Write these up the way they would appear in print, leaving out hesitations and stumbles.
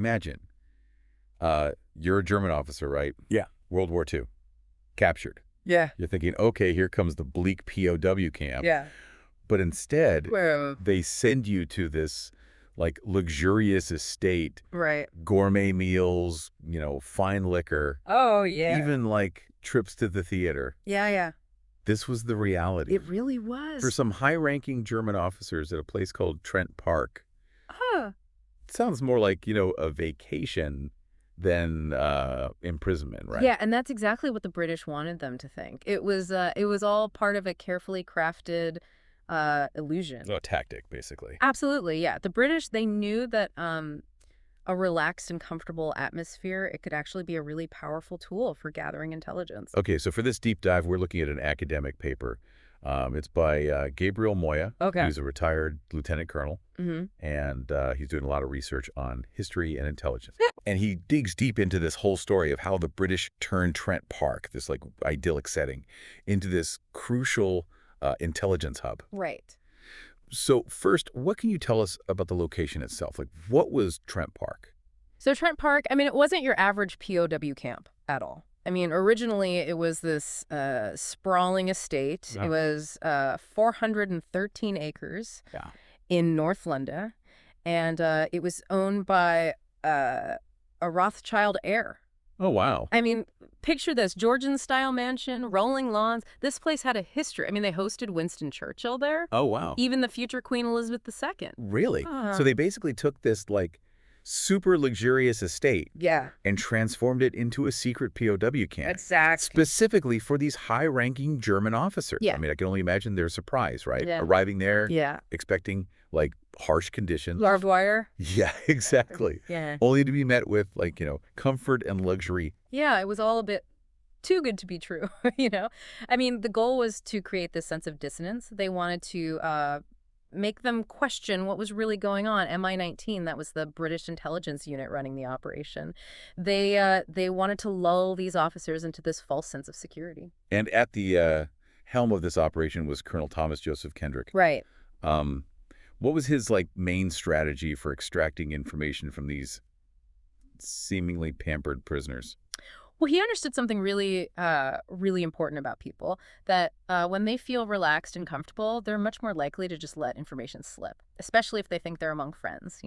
imagine, you're a German officer, right? Yeah. World War II, captured. Yeah. You're thinking, okay, here comes the bleak POW camp. Yeah. But instead, Well, they send you to this, like, luxurious estate, right. gourmet meals, fine liquor, Oh, yeah. even, like, trips to the theater. Yeah, yeah. This was the reality. It really was. For some high-ranking German officers at a place called Trent Park, Huh. it sounds more like, a vacation than imprisonment, right? Yeah, and that's exactly what the British wanted them to think. It was all part of a carefully crafted illusion. A tactic, basically. Absolutely, yeah. The British, they knew that a relaxed and comfortable atmosphere, it could actually be a really powerful tool for gathering intelligence. Okay, so for this deep dive, we're looking at an academic paper. It's by Gabriel Moya. Okay. He's a retired lieutenant colonel, Mm-hmm. and he's doing a lot of research on history and intelligence. And he digs deep into this whole story of how the British turned Trent Park, this like idyllic setting, into this crucial intelligence hub. Right. So first, what can you tell us about the location itself? Like, what was Trent Park? So Trent Park, I mean, it wasn't your average POW camp at all. I mean, originally it was this sprawling estate. Yeah. It was 413 acres Yeah. in North London, and it was owned by a Rothschild heir. Oh, wow. I mean, picture this, Georgian-style mansion, rolling lawns. This place had a history. I mean, they hosted Winston Churchill there, Oh, wow. even the future Queen Elizabeth II. Really? Uh-huh. So they basically took this, like, super luxurious estate Yeah, and transformed it into a secret POW camp. exactly. Specifically for these high-ranking German officers. Yeah. I mean, I can only imagine their surprise, right? Yeah. Arriving there, Yeah. expecting, like, harsh conditions. Barbed wire. Yeah, exactly. Yeah. Only to be met with, like, comfort and luxury. Yeah, it was all a bit too good to be true, I mean, the goal was to create this sense of dissonance. They wanted to make them question what was really going on. MI-19, that was the British intelligence unit running the operation. They wanted to lull these officers into this false sense of security. And at the helm of this operation was Colonel Thomas Joseph Kendrick. Right. What was his, like, main strategy for extracting information from these seemingly pampered prisoners? Well, he understood something really, really important about people, that when they feel relaxed and comfortable, they're much more likely to just let information slip, especially if they think they're among friends,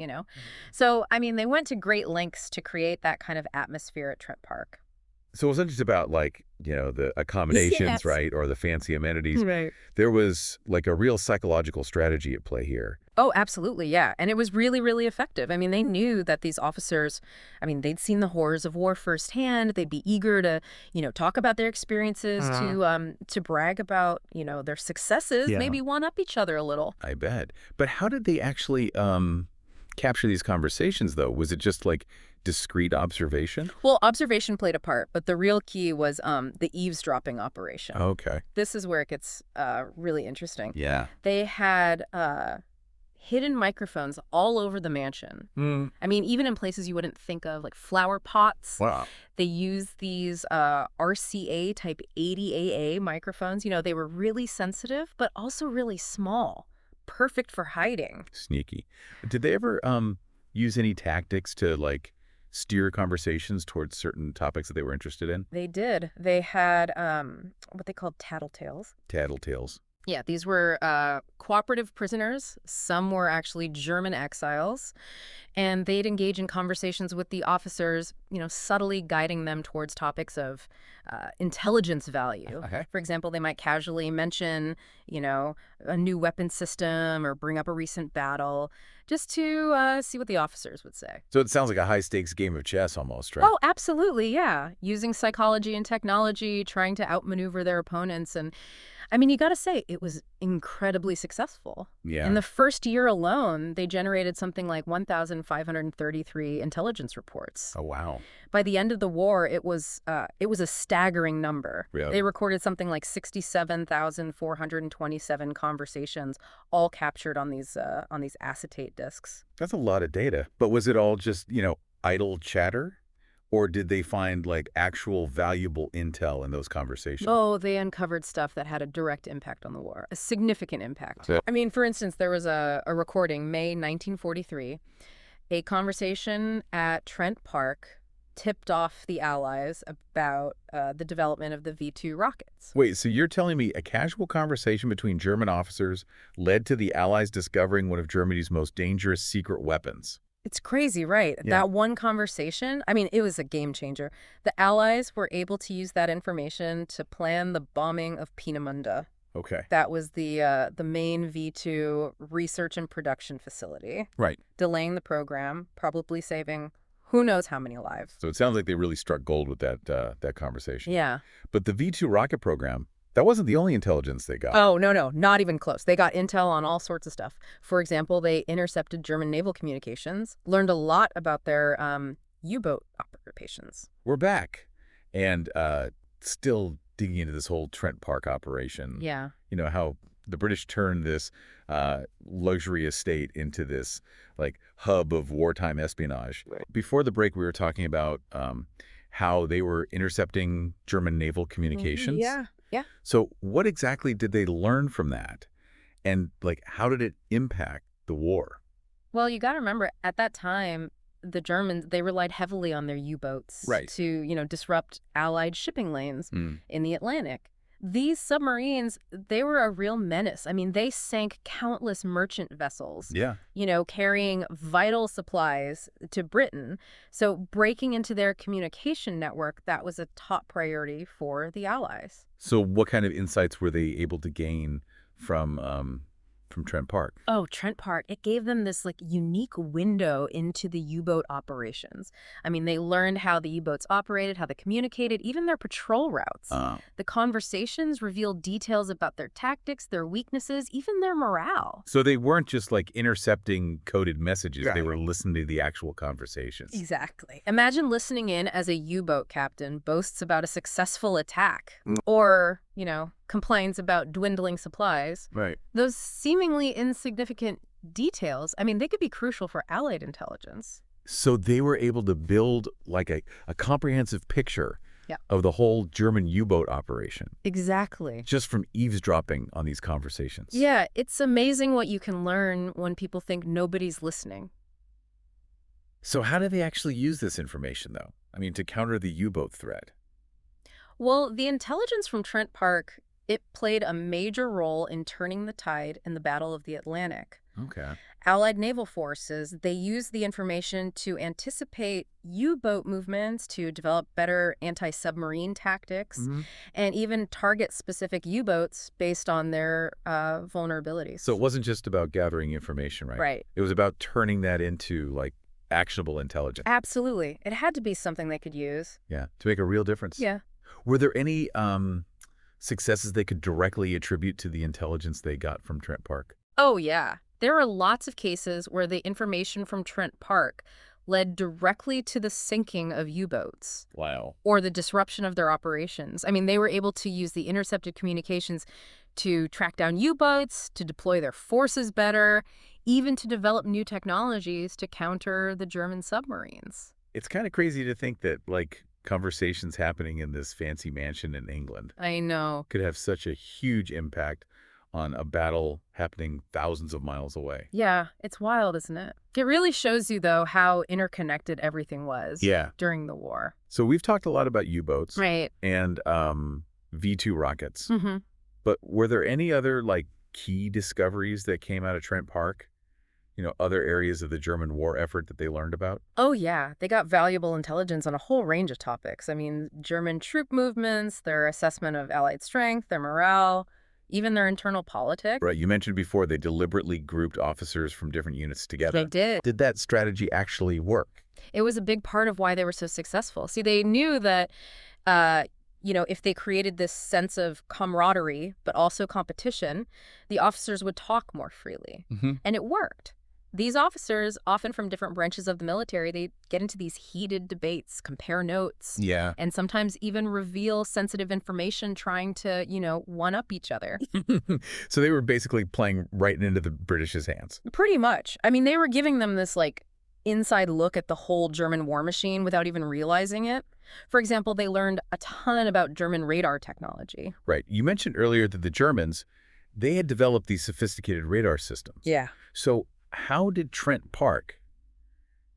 So, I mean, they went to great lengths to create that kind of atmosphere at Trent Park. So it wasn't just about, like, the accommodations, Yes. right, or the fancy amenities. Right. There was, like, a real psychological strategy at play here. Oh, absolutely, yeah. And it was really, really effective. I mean, they knew that these officers, I mean, they'd seen the horrors of war firsthand. They'd be eager to, talk about their experiences, to brag about, their successes, Yeah. maybe one-up each other a little. I bet. But how did they actually capture these conversations, though? Was it just, like, discreet observation? Well, observation played a part, but the real key was the eavesdropping operation. Okay. This is where it gets really interesting. Yeah. They had hidden microphones all over the mansion. I mean, even in places you wouldn't think of, like flower pots. Wow. They used these RCA type 80AA microphones. They were really sensitive, but also really small. Perfect for hiding. Sneaky. Did they ever use any tactics to, like, steer conversations towards certain topics that they were interested in? They did. They had what they called tattletales. Tattletales. Yeah, these were cooperative prisoners. Some were actually German exiles. And they'd engage in conversations with the officers, subtly guiding them towards topics of intelligence value. Okay. For example, they might casually mention, a new weapon system or bring up a recent battle just to see what the officers would say. So it sounds like a high-stakes game of chess almost, right? Oh, absolutely, yeah. Using psychology and technology, trying to outmaneuver their opponents. And I mean, you got to say, it was incredibly successful. Yeah. In the first year alone, they generated something like 1,533 intelligence reports. Oh, wow. By the end of the war, it was a staggering number. Really? They recorded something like 67,427 conversations, all captured on these acetate discs. That's a lot of data. But was it all just, idle chatter? Or did they find, like, actual valuable intel in those conversations? Oh, they uncovered stuff that had a direct impact on the war, a significant impact. Yeah. I mean, for instance, there was a recording, May 1943, A conversation at Trent Park tipped off the Allies about the development of the V-2 rockets. Wait, so you're telling me a casual conversation between German officers led to the Allies discovering one of Germany's most dangerous secret weapons? It's crazy, right? Yeah. That one conversation, I mean, it was a game changer. The Allies were able to use that information to plan the bombing of Peenemünde. Okay. That was the main V2 research and production facility, Right. delaying the program, probably saving who knows how many lives. So it sounds like they really struck gold with that conversation. Yeah. But the V-2 rocket program, that wasn't the only intelligence they got. Oh, no, not even close. They got intel on all sorts of stuff. For example, they intercepted German naval communications, learned a lot about their U-boat operations. We're back. And still digging into this whole Trent Park operation. Yeah. You know, how the British turned this luxury estate into this, like, hub of wartime espionage. Right. Before the break, we were talking about how they were intercepting German naval communications. Yeah. So what exactly did they learn from that? And, like, how did it impact the war? Well, you got to remember, at that time, the Germans, they relied heavily on their U-boats to, disrupt Allied shipping lanes in the Atlantic. These submarines, they were a real menace. I mean, they sank countless merchant vessels, carrying vital supplies to Britain. So breaking into their communication network, that was a top priority for the Allies. So what kind of insights were they able to gain from Trent Park? Oh, Trent Park, it gave them this unique window into the U-boat operations. I mean, they learned how the U-boats operated, how they communicated, even their patrol routes. The conversations revealed details about their tactics, their weaknesses, even their morale. So they weren't just intercepting coded messages. Right. They were listening to the actual conversations. Exactly. Imagine listening in as a U-boat captain boasts about a successful attack or, complains about dwindling supplies. Right. Those seemingly insignificant details, I mean, they could be crucial for Allied intelligence. So they were able to build a comprehensive picture of the whole German U-boat operation. Exactly. Just from eavesdropping on these conversations. Yeah, it's amazing what you can learn when people think nobody's listening. So how do they actually use this information, though? I mean, to counter the U-boat threat? Well, the intelligence from Trent Park, it played a major role in turning the tide in the Battle of the Atlantic. Okay. Allied naval forces, they used the information to anticipate U-boat movements, to develop better anti-submarine tactics, and even target specific U-boats based on their vulnerabilities. So it wasn't just about gathering information, right? Right. It was about turning that into, actionable intelligence. Absolutely. It had to be something they could use. Yeah, to make a real difference. Yeah. Were there any successes they could directly attribute to the intelligence they got from Trent Park? Oh, yeah. There are lots of cases where the information from Trent Park led directly to the sinking of U-boats. Wow. Or the disruption of their operations. I mean, they were able to use the intercepted communications to track down U-boats, to deploy their forces better, even to develop new technologies to counter the German submarines. It's kind of crazy to think that, conversations happening in this fancy mansion in England I know. could have such a huge impact on a battle happening thousands of miles away. Yeah, it's wild, isn't it? It really shows you, though, how interconnected everything was during the war. So we've talked a lot about U-boats Right. and V-2 rockets. Mm-hmm. But were there any other, key discoveries that came out of Trent Park? Other areas of the German war effort that they learned about? Oh, yeah. They got valuable intelligence on a whole range of topics. I mean, German troop movements, their assessment of Allied strength, their morale, even their internal politics. Right. You mentioned before they deliberately grouped officers from different units together. They did. Did that strategy actually work? It was a big part of why they were so successful. See, they knew that, if they created this sense of camaraderie, but also competition, the officers would talk more freely. And it worked. These officers, often from different branches of the military, they get into these heated debates, compare notes, and sometimes even reveal sensitive information trying to, one-up each other. So they were basically playing right into the British's hands. Pretty much. I mean, they were giving them this, inside look at the whole German war machine without even realizing it. For example, they learned a ton about German radar technology. Right. You mentioned earlier that the Germans, they had developed these sophisticated radar systems. Yeah. So how did Trent Park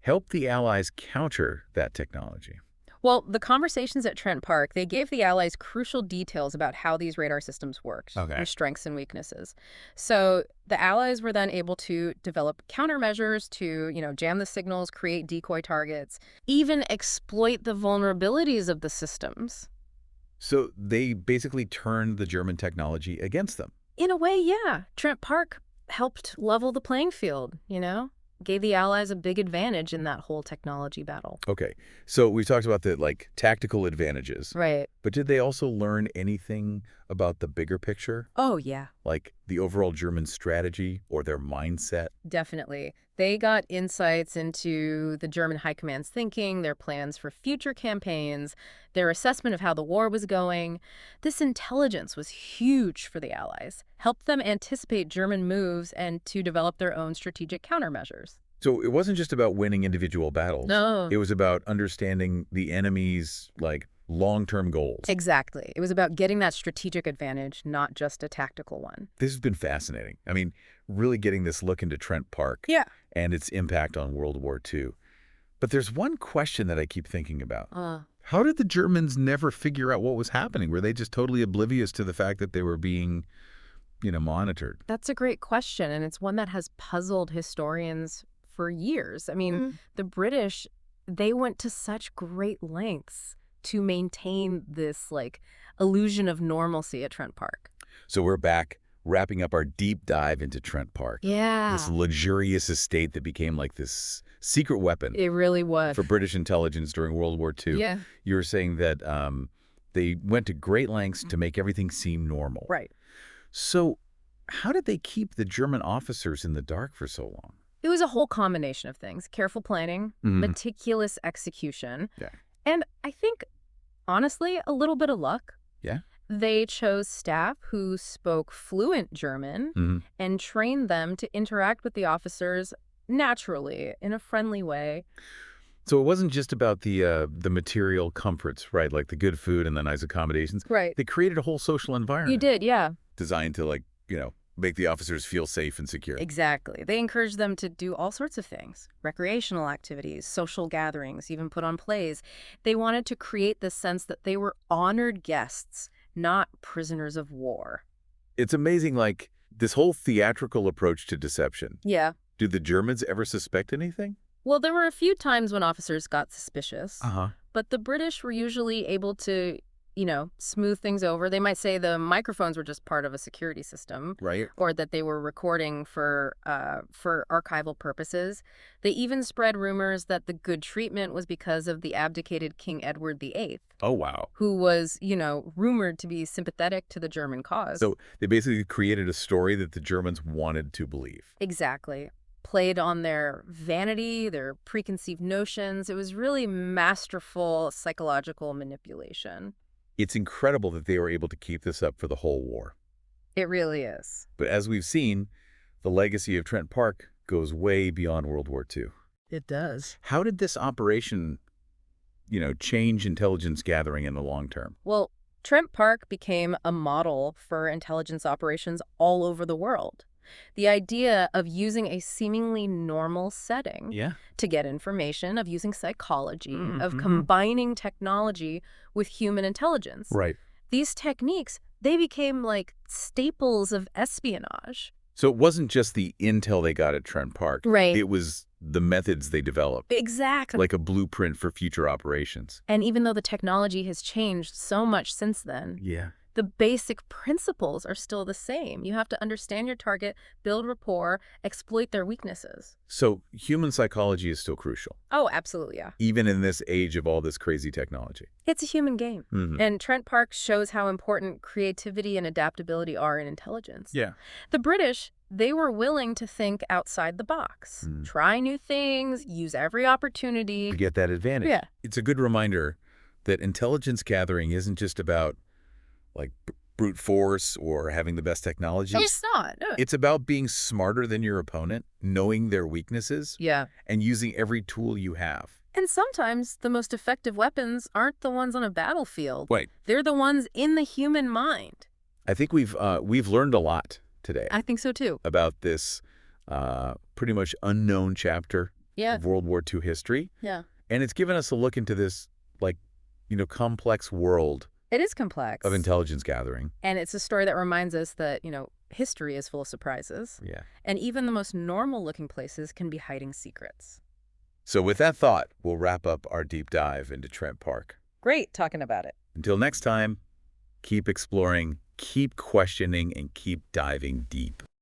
helped the Allies counter that technology? Well, the conversations at Trent Park, they gave the Allies crucial details about how these radar systems worked, Okay. their strengths and weaknesses. So the Allies were then able to develop countermeasures to, jam the signals, create decoy targets, even exploit the vulnerabilities of the systems. So they basically turned the German technology against them. In a way, yeah. Trent Park helped level the playing field. Gave the Allies a big advantage in that whole technology battle. Okay, so we talked about the, tactical advantages. Right. But did they also learn anything about the bigger picture? Oh, yeah. Like the overall German strategy or their mindset? Definitely. They got insights into the German High Command's thinking, their plans for future campaigns, their assessment of how the war was going. This intelligence was huge for the Allies, helped them anticipate German moves and to develop their own strategic countermeasures. So it wasn't just about winning individual battles. No. It was about understanding the enemy's, long-term goals. Exactly. It was about getting that strategic advantage, not just a tactical one. This has been fascinating. I mean, really getting this look into Trent Park Yeah. and its impact on World War II. But there's one question that I keep thinking about. How did the Germans never figure out what was happening? Were they just totally oblivious to the fact that they were being, monitored? That's a great question, and it's one that has puzzled historians for years. I mean, the British, they went to such great lengths to maintain this, illusion of normalcy at Trent Park. So we're back, wrapping up our deep dive into Trent Park. Yeah. This luxurious estate that became this secret weapon It really was. for British intelligence during World War II. Yeah. You were saying that they went to great lengths to make everything seem normal. Right. So how did they keep the German officers in the dark for so long? It was a whole combination of things. Careful planning, meticulous execution. Yeah. And I think, honestly, a little bit of luck. Yeah. They chose staff who spoke fluent German and trained them to interact with the officers naturally, in a friendly way. So it wasn't just about the material comforts, right? Like the good food and the nice accommodations. Right. They created a whole social environment. You did, yeah. Designed to, make the officers feel safe and secure. Exactly. They encouraged them to do all sorts of things. Recreational activities, social gatherings, even put on plays. They wanted to create the sense that they were honored guests, not prisoners of war. It's amazing, this whole theatrical approach to deception. Yeah. Do the Germans ever suspect anything? Well, there were a few times when officers got suspicious, Uh-huh. but the British were usually able to, smooth things over. They might say the microphones were just part of a security system, Right. or that they were recording for archival purposes. They even spread rumors that the good treatment was because of the abdicated King Edward VIII, Oh, wow. who was, rumored to be sympathetic to the German cause. So they basically created a story that the Germans wanted to believe. Exactly. Played on their vanity, their preconceived notions. It was really masterful psychological manipulation. It's incredible that they were able to keep this up for the whole war. It really is. But as we've seen, the legacy of Trent Park goes way beyond World War II. It does. How did this operation, change intelligence gathering in the long term? Well, Trent Park became a model for intelligence operations all over the world. The idea of using a seemingly normal setting Yeah. to get information, of using psychology, of combining technology with human intelligence. Right. These techniques, they became like staples of espionage. So it wasn't just the intel they got at Trent Park. Right. It was the methods they developed, Exactly. like a blueprint for future operations. And even though the technology has changed so much since then, Yeah. the basic principles are still the same. You have to understand your target, build rapport, exploit their weaknesses. So human psychology is still crucial, Oh, absolutely, yeah. even in this age of all this crazy technology. It's a human game. And Trent Park shows how important creativity and adaptability are in intelligence. Yeah. The British, they were willing to think outside the box, try new things, use every opportunity. To get that advantage. Yeah. It's a good reminder that intelligence gathering isn't just about brute force or having the best technology. It's not. No. It's about being smarter than your opponent, knowing their weaknesses, Yeah. and using every tool you have. And sometimes the most effective weapons aren't the ones on a battlefield. Wait, They're the ones in the human mind. I think we've learned a lot today I think so too. about this pretty much unknown chapter Yeah. of World War II history. Yeah. And it's given us a look into this, complex world It is complex. of intelligence gathering. And it's a story that reminds us that, history is full of surprises. Yeah. And even the most normal-looking places can be hiding secrets. So with that thought, we'll wrap up our deep dive into Trent Park. Great talking about it. Until next time, keep exploring, keep questioning, and keep diving deep.